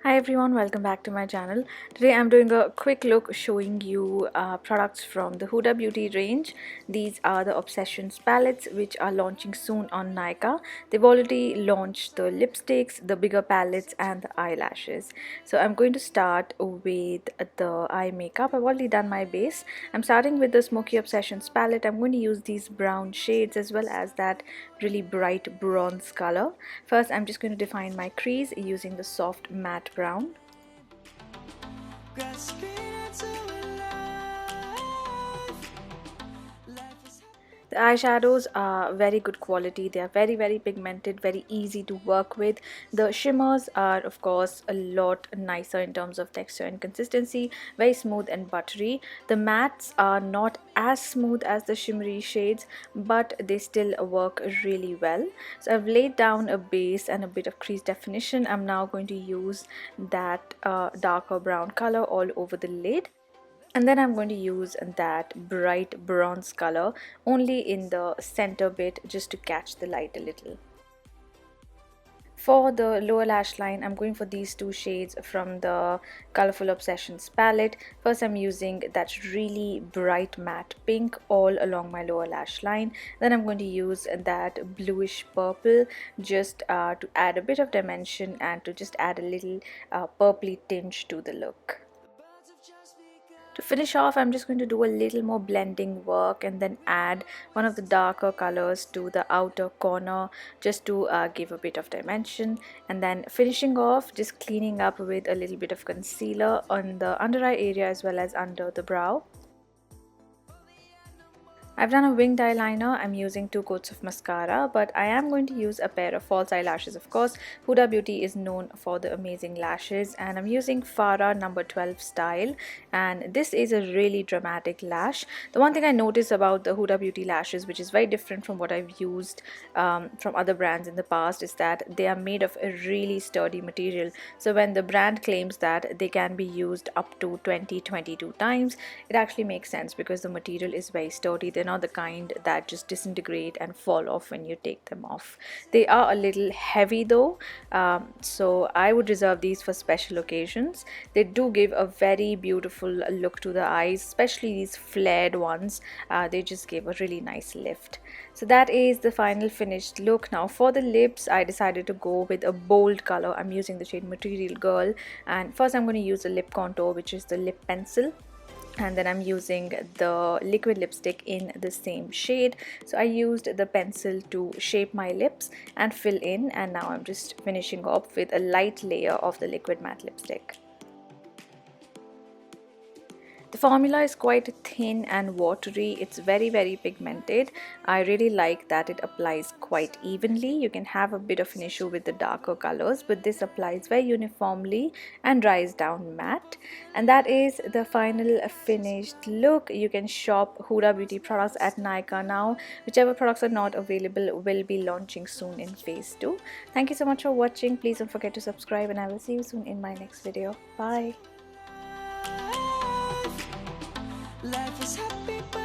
Hi everyone, welcome back to my channel. Today I'm doing a quick look showing you products from the Huda Beauty range. These are the Obsessions palettes which are launching soon on Nykaa. They've already launched the lipsticks, the bigger palettes and the eyelashes. So I'm going to start with the eye makeup. I've already done my base. I'm starting with the Smokey Obsessions palette. I'm going to use these brown shades as well as that really bright bronze color. First I'm just going to define my crease using the soft matte brown. The eyeshadows are very good quality. They are very pigmented, very easy to work with. The shimmers are of course a lot nicer in terms of texture and consistency, very smooth and buttery. The mattes are not as smooth as the shimmery shades, but they still work really well. So I've laid down a base and a bit of crease definition. I'm now going to use that darker brown color all over the lid. And then I'm going to use that bright bronze color only in the center bit just to catch the light a little. For the lower lash line, I'm going for these two shades from the Colorful Obsessions palette. First, I'm using that really bright matte pink all along my lower lash line. Then I'm going to use that bluish purple just to add a bit of dimension and to just add a little purpley tinge to the look. To finish off, I'm just going to do a little more blending work and then add one of the darker colors to the outer corner just to give a bit of dimension, and then finishing off just cleaning up with a little bit of concealer on the under eye area as well as under the brow. I've done a winged eyeliner. I'm using 2 coats of mascara, but I am going to use a pair of false eyelashes. Of course, Huda Beauty is known for the amazing lashes, and I'm using Farah number 12 style, and this is a really dramatic lash. The one thing I noticed about the Huda Beauty lashes, which is very different from what I've used from other brands in the past, is that they are made of a really sturdy material. So when the brand claims that they can be used up to 22 times, it actually makes sense because the material is very sturdy. They're not the kind that just disintegrate and fall off when you take them off. They are a little heavy though, so I would reserve these for special occasions. They do give a very beautiful look to the eyes, especially these flared ones. They just give a really nice lift. So that is the final finished look. Now for the lips, I decided to go with a bold color. I'm using the shade Material Girl, and first I'm going to use a lip contour, which is the lip pencil, and then I'm using the liquid lipstick in the same shade. So I used the pencil to shape my lips and fill in, and now I'm just finishing off with a light layer of the liquid matte lipstick. The formula is quite thin and watery. It's very pigmented. I really like that it applies quite evenly. You can have a bit of an issue with the darker colors, but this applies very uniformly and dries down matte. And that is the final finished look. You can shop Huda Beauty products at Nykaa now. Whichever products are not available will be launching soon in phase 2. Thank you so much for watching. Please don't forget to subscribe, and I will see you soon in my next video. Bye. Life is happy.